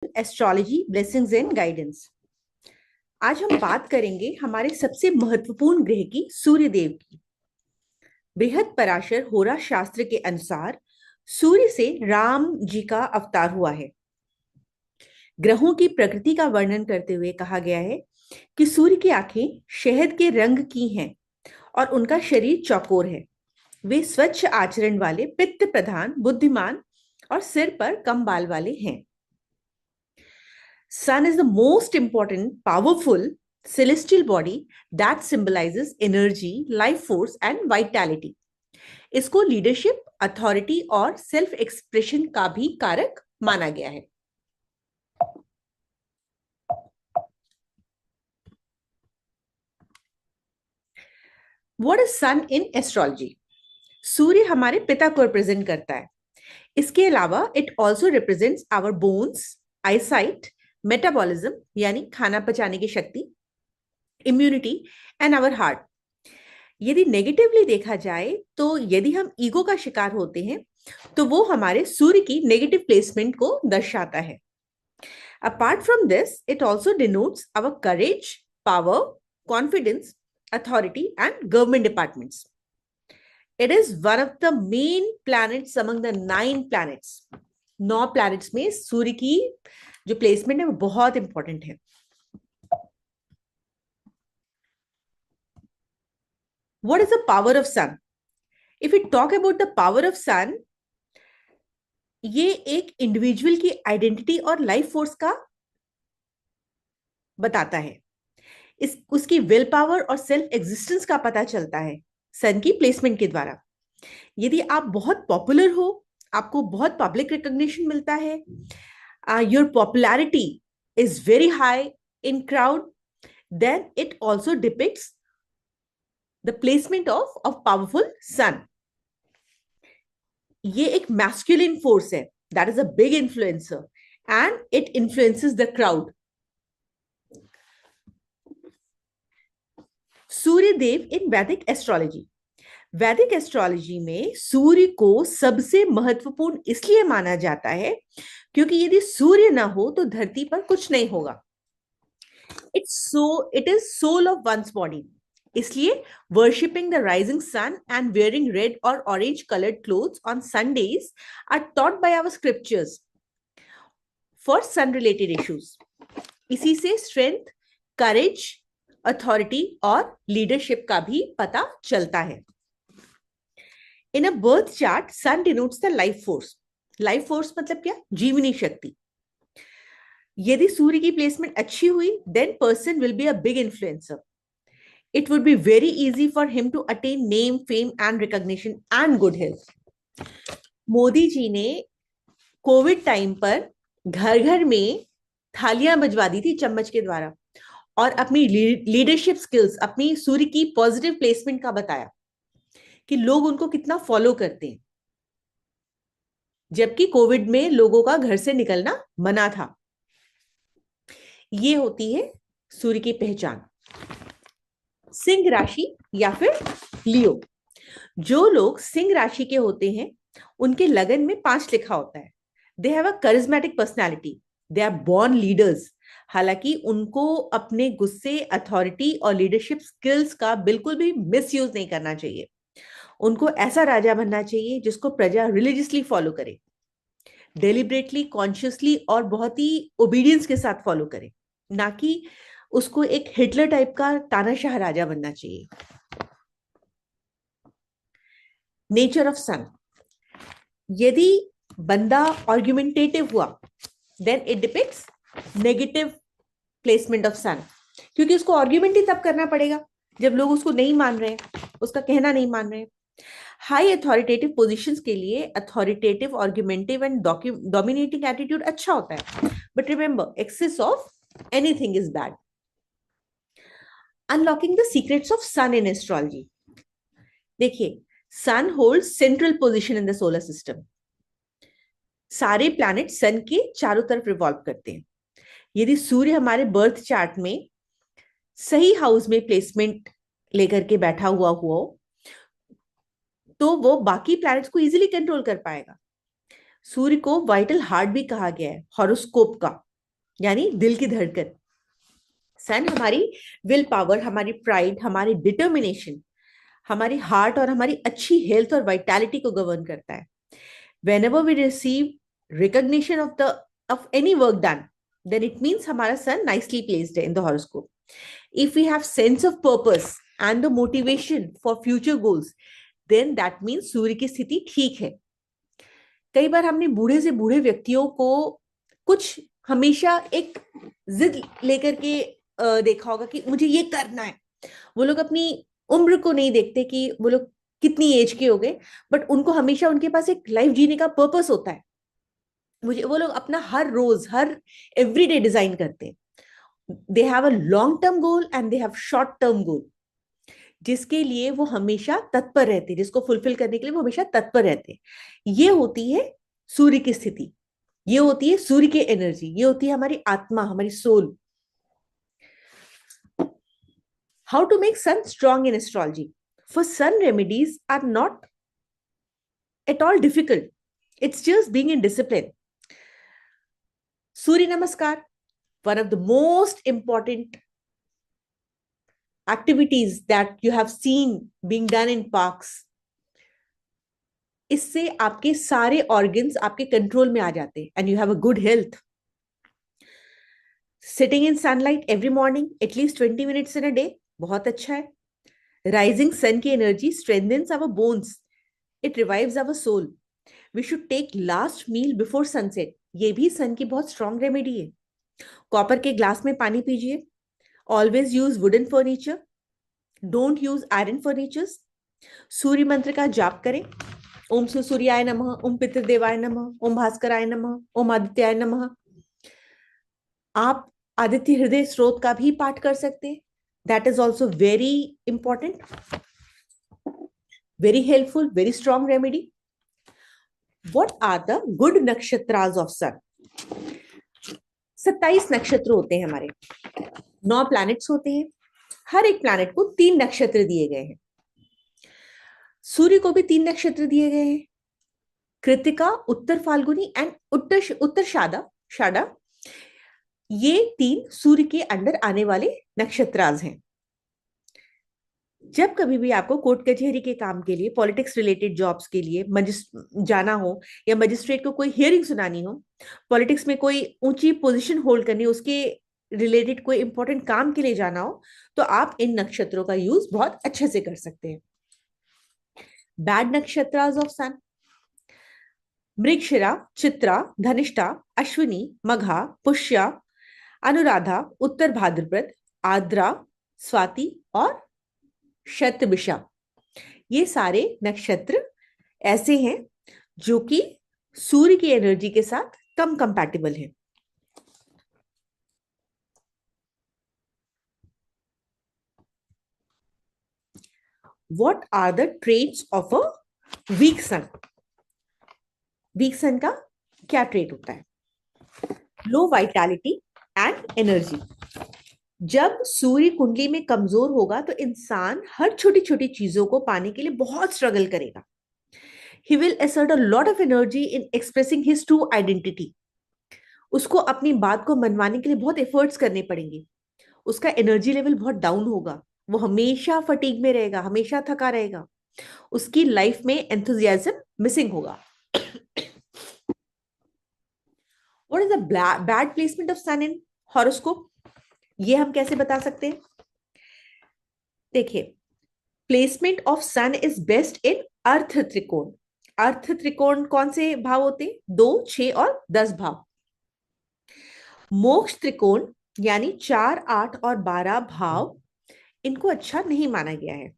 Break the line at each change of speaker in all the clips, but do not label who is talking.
Astrology blessings and guidance. आज हम बात करेंगे हमारे सबसे महत्वपूर्ण ग्रह की, सूर्य देव की। बृहद पराशर होरा शास्त्र के अनुसार सूर्य से राम जी का अवतार हुआ है। ग्रहों की प्रकृति का वर्णन करते हुए कहा गया है कि सूर्य की आंखें शहद के रंग की हैं और उनका शरीर चौकोर है। वे स्वच्छ आचरण वाले, पित्त प्रधान, बुद्धिमान और सिर पर कम बाल वाले हैं। Sun is the most important, powerful celestial body that symbolizes energy, life force and vitality. इसको लीडरशिप, अथॉरिटी और सेल्फ एक्सप्रेशन का भी कारक माना गया है। What is sun in astrology? सूर्य हमारे पिता को रिप्रेजेंट करता है। इसके अलावा it also represents our bones, eyesight, metabolism यानी खाना पचाने की शक्ति, इम्यूनिटी एंड आवर हार्ट। यदि नेगेटिवली देखा जाए तो यदि हम ईगो का शिकार होते हैं तो वो हमारे सूर्य की नेगेटिव प्लेसमेंट को दर्शाता है। Apart from this, it also denotes our courage, power, confidence, authority and government departments. It is one of the main planets among the 9 planets. 9 planets में सूर्य की जो प्लेसमेंट है वो बहुत इंपॉर्टेंट है। What is the power of sun? If we talk about the power of sun, ये एक इंडिविजुअल की आइडेंटिटी और लाइफ फोर्स का बताता है। उसकी विल पावर और सेल्फ एग्जिस्टेंस का पता चलता है सन की प्लेसमेंट के द्वारा। यदि आप बहुत पॉपुलर हो, आपको बहुत पब्लिक रिकॉग्निशन मिलता है, your popularity is very high in crowd, then it also depicts the placement of powerful sun. ये एक मैस्कुलिन फोर्स है, that is a big influencer and it influences the crowd. Surya Dev in Vedic astrology. वैदिक astrology में सूर्य को सबसे महत्वपूर्ण इसलिए माना जाता है क्योंकि यदि सूर्य ना हो तो धरती पर कुछ नहीं होगा। It is soul of one's body. इसलिए worshipping the rising sun and wearing red और orange coloured clothes on Sundays are taught by our scriptures for sun related issues. इसी से स्ट्रेंथ, करेज, अथॉरिटी और लीडरशिप का भी पता चलता है। In a birth chart, sun denotes the life force. Life force मतलब क्या? जीवनी शक्ति। यदि सूर्य की प्लेसमेंट अच्छी हुई, then person will be a big influencer. It would be very easy for him to attain name, fame and recognition and good health. Modi ji ने COVID time पर घर घर में थालियां बजवा दी थी चम्मच के द्वारा और अपनी लीडरशिप स्किल्स, अपनी सूर्य की पॉजिटिव प्लेसमेंट का बताया कि लोग उनको कितना फॉलो करते हैं, जबकि कोविड में लोगों का घर से निकलना मना था। ये होती है सूर्य की पहचान। सिंह राशि या फिर लियो। जो लोग सिंह राशि के होते हैं उनके लगन में 5 लिखा होता है। They have a charismatic personality, they are born leaders. हालांकि उनको अपने गुस्से, अथॉरिटी और लीडरशिप स्किल्स का बिल्कुल भी मिसयूज नहीं करना चाहिए। उनको ऐसा राजा बनना चाहिए जिसको प्रजा रिलीजियसली फॉलो करे, डेलिब्रेटली, कॉन्शियसली और बहुत ही ओबीडियंस के साथ फॉलो करे, ना कि उसको एक हिटलर टाइप का तानाशाह राजा बनना चाहिए। Nature of sun. यदि बंदा आर्गुमेंटेटिव हुआ, then it depicts negative placement of sun, क्योंकि उसको आर्गुमेंट ही तब करना पड़ेगा जब लोग उसको नहीं मान रहे हैं, उसका कहना नहीं मान रहे हैं। हाई अथॉरिटेटिव पोजीशंस के लिए authoritative, argumentive and dominating attitude अच्छा होता है, but remember, excess of anything is bad. Unlocking the secrets of sun in astrology. देखिए, sun hold central position in the solar system. सारे प्लैनेट सन के चारों तरफ रिवॉल्व करते हैं। यदि सूर्य हमारे बर्थ चार्ट में सही हाउस में प्लेसमेंट लेकर के बैठा हुआ हो तो वो बाकी प्लैनेट्स को इजीली कंट्रोल कर पाएगा। सूर्य को वाइटल हार्ट भी कहा गया है हॉरोस्कोप का, यानी दिल की धड़कन। सन हमारी विल पावर, हमारी प्राइड, हमारी डिटर्मिनेशन, हमारी हार्ट और हमारी अच्छी हेल्थ और वाइटैलिटी को गवर्न करता है। whenever we receive recognition of any work done, then it means हमारा sun nicely placed है in the horoscope. If we have sense of purpose and the motivation for future goals, then that means सूर्य की स्थिति ठीक है। कई बार हमने बूढ़े से बूढ़े व्यक्तियों को कुछ हमेशा एक जिद लेकर के देखा होगा कि मुझे ये करना है। वो लोग अपनी उम्र को नहीं देखते कि वो लोग कितनी एज के हो गए, बट उनको हमेशा उनके पास एक लाइफ जीने का पर्पस होता है। मुझे वो लोग अपना हर रोज हर एवरीडे डिजाइन करते हैं। दे have a long term goal and they have short term goal, जिसके लिए वो हमेशा तत्पर रहते हैं, जिसको फुलफिल करने के लिए वो हमेशा तत्पर रहते हैं। ये होती है सूर्य की स्थिति, ये होती है सूर्य की एनर्जी, ये होती है हमारी आत्मा, हमारी soul. How to make sun strong in astrology? For sun remedies are not at all difficult. It's just being in discipline. Surya Namaskar, one of the most important activities that you have seen being done in parks. इससे आपके सारे organs आपके control में आ जाते हैं and you have a good health. Sitting in sunlight every morning at least 20 minutes in a day बहुत अच्छा है. राइजिंग सन की energy strengthens our bones, it revives our soul. We should take last meal before sunset, ये भी sun की बहुत strong remedy है. Copper के ग्लास में पानी पीजिए. Always use wooden furniture, don't use iron furnitures. सूर्य मंत्र का जाप करें. ओम सूर्याय नमः, ओम पितृदेवाय नमः, ओम भास्कराय नमः, ओम आदित्याय नमः. आप आदित्य हृदय स्रोत का भी पाठ कर सकते हैं. That is also very important, very helpful, very strong remedy. What are the good nakshatras of sun? 27 नक्षत्र होते हैं हमारे, 9 प्लैनेट्स होते हैं. हर एक प्लैनेट को 3 नक्षत्र दिए गए हैं. सूर्य को भी 3 नक्षत्र दिए गए हैं, कृतिका, उत्तर फाल्गुनी एंड उत्तर शादा. ये 3 सूर्य के अंडर आने वाले नक्षत्राज हैं. जब कभी भी आपको कोर्ट कचहरी के काम के लिए, पॉलिटिक्स रिलेटेड जॉब्स के लिए जाना हो, या मजिस्ट्रेट को कोई हियरिंग सुनानी हो, पॉलिटिक्स में कोई ऊंची पोजीशन होल्ड करनी, उसके रिलेटेड कोई इंपॉर्टेंट काम के लिए जाना हो, तो आप इन नक्षत्रों का यूज बहुत अच्छे से कर सकते हैं. बैड नक्षत्रास ऑफ सन: मृगशिरा, चित्रा, धनिष्ठा, अश्विनी, मघा, पुष्या, अनुराधा, उत्तर भाद्रपद, आद्रा, स्वाति और शतभिषा. ये सारे नक्षत्र ऐसे हैं जो कि सूर्य की एनर्जी के साथ कम कंपैटिबल हैं. What are the traits of a weak sun? Weak sun का क्या ट्रेट होता है? Low vitality and energy. जब सूर्य कुंडली में कमजोर होगा तो इंसान हर छोटी छोटी चीजों को पाने के लिए बहुत स्ट्रगल करेगा. He will assert a lot of energy in expressing his true identity. उसको अपनी बात को मनवाने के लिए बहुत एफर्ट्स करने पड़ेंगे. उसका एनर्जी लेवल बहुत डाउन होगा, वो हमेशा फटीग में रहेगा, हमेशा थका रहेगा. उसकी लाइफ में एंथुजियाज्म मिसिंग होगा. What is the bad placement of sun in horoscope? ये हम कैसे बता सकते हैं? देखिए, placement of sun is best in अर्थ त्रिकोण. अर्थ त्रिकोण कौन से भाव होते हैं? 2, 6 और 10 भाव. मोक्ष त्रिकोण यानी 4, 8 और 12 भाव, इनको अच्छा नहीं माना गया है.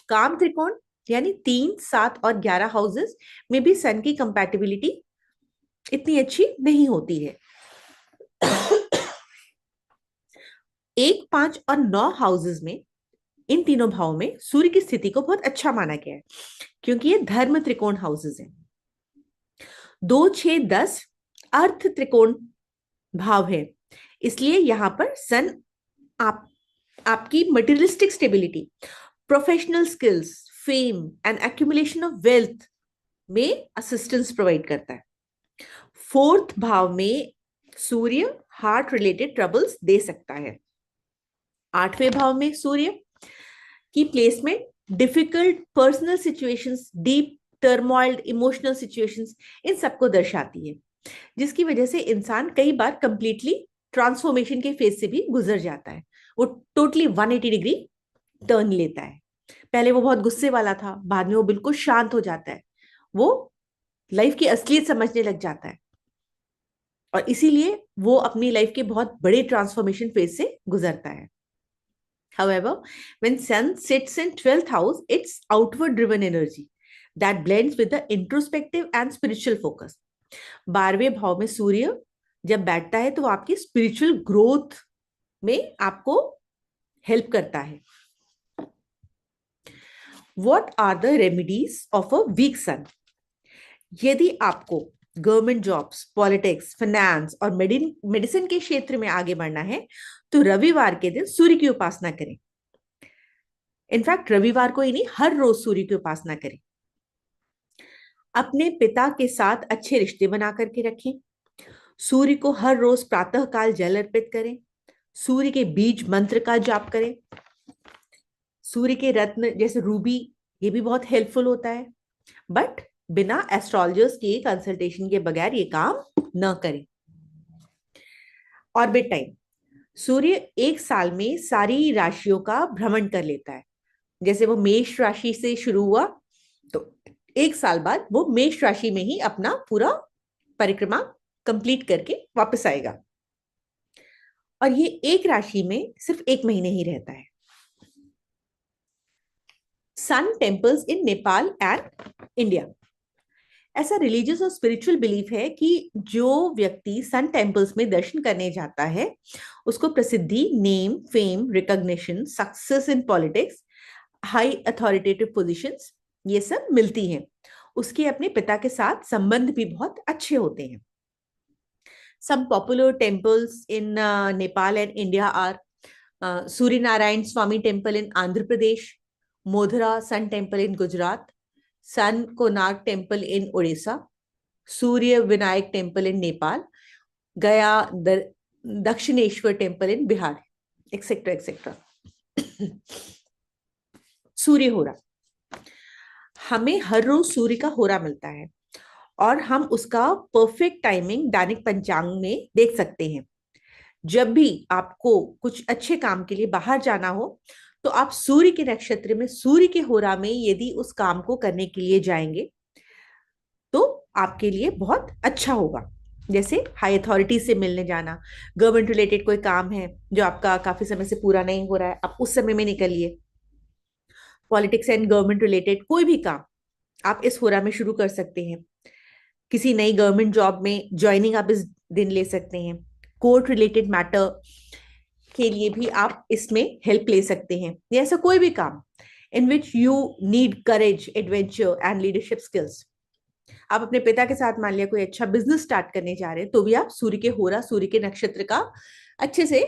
काम त्रिकोण यानी 3, 7 और 11 हाउसेस में भी सन की कंपैटिबिलिटी इतनी अच्छी नहीं होती है. 1, 5 और 9 हाउसेस में, इन तीनों भावों में सूर्य की स्थिति को बहुत अच्छा माना गया है, क्योंकि ये धर्म त्रिकोण हाउसेस हैं. 2, 6, 10 अर्थ त्रिकोण भाव है, इसलिए यहां पर सन आपकी materialistic stability, professional skills, fame and accumulation of wealth में असिस्टेंस प्रोवाइड करता है. 4th भाव में सूर्य हार्ट रिलेटेड ट्रबल्स दे सकता है। 8वें भाव में सूर्य की placement difficult personal situations, deep turmoil, emotional situations, इन सबको दर्शाती है, जिसकी वजह से इंसान कई बार कंप्लीटली ट्रांसफॉर्मेशन के फेज से भी गुजर जाता है। वो टोटली 180 डिग्री टर्न लेता है। पहले वो बहुत गुस्से वाला था, बाद में वो बिल्कुल शांत हो जाता है, वो लाइफ की असलियत समझने लग जाता है, और इसीलिए वो अपनी लाइफ के बहुत बड़े ट्रांसफॉर्मेशन फेज से गुजरता है। However, when sun sits in 12th house, it's outward driven energy that blends with the introspective and spiritual focus. 12वें भाव में सूर्य जब बैठता है तो वो आपकी स्पिरिचुअल ग्रोथ में आपको हेल्प करता है। What are the remedies of a weak sun? यदि आपको गवर्नमेंट जॉब्स, पॉलिटिक्स, फाइनेंस और मेडिसिन के क्षेत्र में आगे बढ़ना है तो रविवार के दिन सूर्य की उपासना करें। इनफैक्ट रविवार को ही नहीं, हर रोज सूर्य की उपासना करें। अपने पिता के साथ अच्छे रिश्ते बना करके रखें। सूर्य को हर रोज प्रातः काल जल अर्पित करें। सूर्य के बीज मंत्र का जाप करें। सूर्य के रत्न जैसे रूबी, ये भी बहुत हेल्पफुल होता है, बट बिना एस्ट्रोलॉजर्स के कंसल्टेशन के बगैर ये काम न करें। ऑर्बिट टाइम, सूर्य एक साल में सारी राशियों का भ्रमण कर लेता है। जैसे वो मेष राशि से शुरू हुआ तो एक साल बाद वो मेष राशि में ही अपना पूरा परिक्रमा कंप्लीट करके वापस आएगा, और ये एक राशि में सिर्फ 1 महीने ही रहता है। Sun temples in Nepal and India, ऐसा रिलीजियस और स्पिरिचुअल बिलीफ है कि जो व्यक्ति सन टेम्पल्स में दर्शन करने जाता है उसको प्रसिद्धि, name, fame, recognition, success in politics, high authoritative positions, ये सब मिलती हैं। उसके अपने पिता के साथ संबंध भी बहुत अच्छे होते हैं। Some popular temples in Nepal and India are Surya Narayan Swami Temple in Andhra Pradesh, Modhra Sun Temple in Gujarat, Sun Konark Temple in Odisha, Surya Vinayak Temple in Nepal, Gaya Dakshineshwar Temple in Bihar, etc. etc. सूर्य होरा, हमें हर रोज सूर्य का होरा मिलता है और हम उसका perfect timing दैनिक पंचांग में देख सकते हैं। जब भी आपको कुछ अच्छे काम के लिए बाहर जाना हो तो आप सूर्य के नक्षत्र में, सूर्य के होरा में यदि उस काम को करने के लिए जाएंगे तो आपके लिए बहुत अच्छा होगा। जैसे हाई अथॉरिटी से मिलने जाना, गवर्नमेंट रिलेटेड कोई काम है जो आपका काफी समय से पूरा नहीं हो रहा है, आप उस समय में निकलिए। पॉलिटिक्स एंड गवर्नमेंट रिलेटेड कोई भी काम आप इस होरा में शुरू कर सकते हैं। किसी नई गवर्नमेंट जॉब में ज्वाइनिंग आप इस दिन ले सकते हैं। कोर्ट रिलेटेड मैटर के लिए भी आप इसमें हेल्प ले सकते हैं, या ऐसा कोई भी काम in which you need courage, adventure and leadership skills. आप अपने पिता के साथ मान लिया कोई अच्छा बिजनेस स्टार्ट करने जा रहे हैं तो भी आप सूर्य के होरा, सूर्य के नक्षत्र का अच्छे से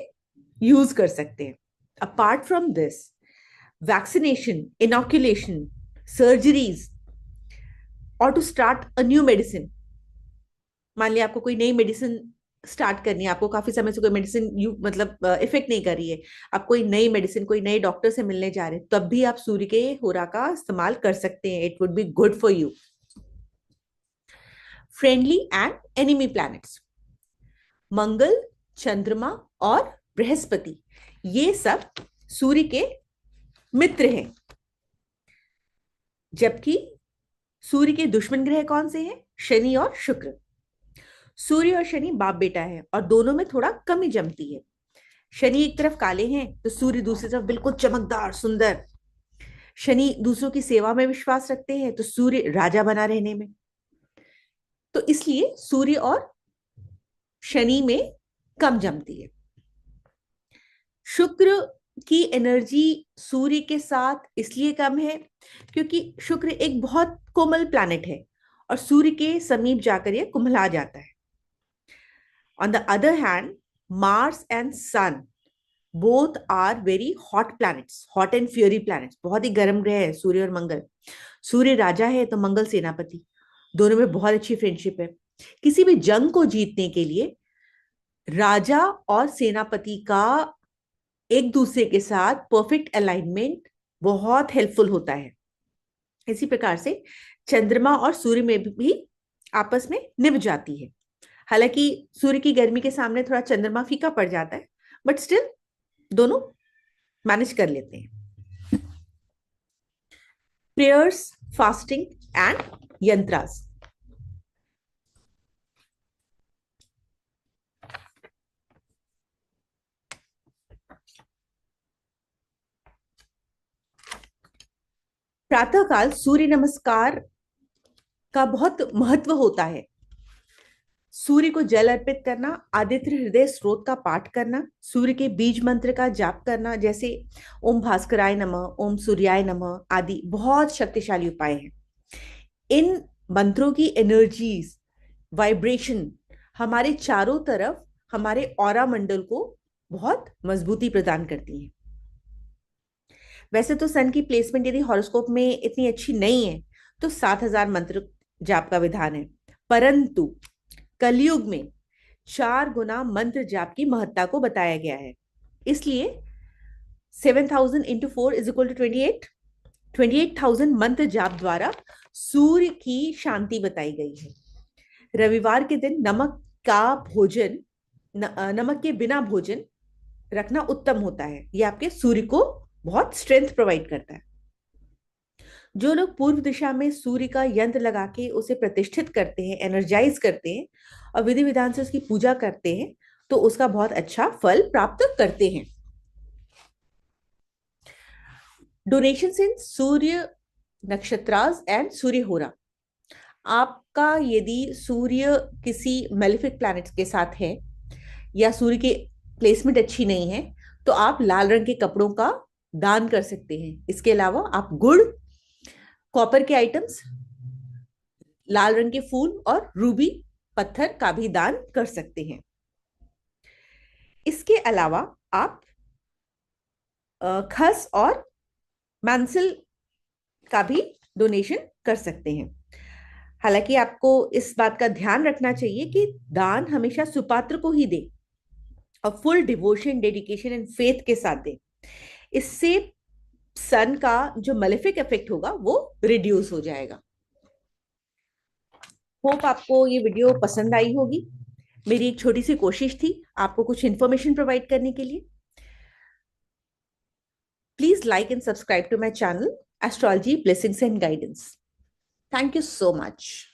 यूज कर सकते हैं। Apart from this, vaccination, inoculation, surgeries, और to start a new medicine. मान लिया आपको कोई नई मेडिसिन स्टार्ट करनी है, आपको काफी समय से कोई मेडिसिन मतलब इफेक्ट नहीं कर रही है, आप कोई नई मेडिसिन, कोई नए डॉक्टर से मिलने जा रहे हैं, तब भी आप सूर्य के होरा का इस्तेमाल कर सकते हैं। It would be good for you. Friendly and enemy planets, Mangal, Chandrama और बृहस्पति, ये सब सूर्य के मित्र हैं। जबकि सूर्य के दुश्मन ग्रह कौन से हैं? शनि और शुक्र। सूर्य और शनि बाप बेटा है और दोनों में थोड़ा कमी जमती है। शनि एक तरफ काले हैं तो सूर्य दूसरी तरफ बिल्कुल चमकदार, सुंदर। शनि दूसरों की सेवा में विश्वास रखते हैं तो सूर्य राजा बना रहने में। तो इसलिए सूर्य और शनि में कम जमती है। शुक्र की एनर्जी सूर्य के साथ इसलिए कम है क्योंकि शुक्र एक बहुत कोमल प्लैनेट है और सूर्य के समीप जाकर यह कुम्हला जाता है। On the other hand, Mars and Sun both are very hot planets, hot and fiery planets. बहुत ही गर्म ग्रह है सूर्य और मंगल। सूर्य राजा है तो मंगल सेनापति। दोनों में बहुत अच्छी फ्रेंडशिप है। किसी भी जंग को जीतने के लिए राजा और सेनापति का एक दूसरे के साथ परफेक्ट अलाइनमेंट बहुत हेल्पफुल होता है। इसी प्रकार से चंद्रमा और सूर्य में भी आपस में निभ जाती है। हालांकि सूर्य की गर्मी के सामने थोड़ा चंद्रमा फीका पड़ जाता है, बट स्टिल दोनों मैनेज कर लेते हैं। Prayers, fasting and यंत्रास। प्रातःकाल सूर्य नमस्कार का बहुत महत्व होता है। सूर्य को जल अर्पित करना, आदित्य हृदय स्रोत का पाठ करना, सूर्य के बीज मंत्र का जाप करना, जैसे ओम भास्कराय नमः, ओम सूर्याय नमः आदि बहुत शक्तिशाली उपाय हैं। इन मंत्रों की एनर्जीज, वाइब्रेशन हमारे चारों तरफ हमारे ऑरा मंडल को बहुत मजबूती प्रदान करती है। वैसे तो सन की प्लेसमेंट यदि हॉरोस्कोप में इतनी अच्छी नहीं है तो 7,000 मंत्र जाप का विधान है, परंतु कलयुग में 4 गुना मंत्र जाप की महत्ता को बताया गया है। इसलिए 7,000 इंटू 4 इज इक्वल टू 28। 28,000 मंत्र जाप द्वारा सूर्य की शांति बताई गई है। रविवार के दिन नमक के बिना भोजन रखना उत्तम होता है। यह आपके सूर्य को बहुत स्ट्रेंथ प्रोवाइड करता है। जो लोग पूर्व दिशा में सूर्य का यंत्र लगा के उसे प्रतिष्ठित करते हैं, एनर्जाइज करते हैं और विधि विधान से उसकी पूजा करते हैं, तो उसका बहुत अच्छा फल प्राप्त करते हैं। Donations in Surya nakshatras and सूर्य होरा। आपका यदि सूर्य किसी मेलिफिक प्लैनेट के साथ है या सूर्य की प्लेसमेंट अच्छी नहीं है, तो आप लाल रंग के कपड़ों का दान कर सकते हैं। इसके अलावा आप गुड़, कॉपर के आइटम्स, लाल रंग के फूल और रूबी पत्थर का भी दान कर सकते हैं। इसके अलावा आप खस और मैंसल का भी डोनेशन कर सकते हैं। हालांकि आपको इस बात का ध्यान रखना चाहिए कि दान हमेशा सुपात्र को ही दे और full devotion, dedication and faith के साथ दे। इससे सन का जो मेलेफिक इफेक्ट होगा वो रिड्यूस हो जाएगा। होप आपको ये वीडियो पसंद आई होगी। मेरी एक छोटी सी कोशिश थी आपको कुछ इंफॉर्मेशन प्रोवाइड करने के लिए। Please like and subscribe to my channel astrology blessings and guidance. Thank you so much.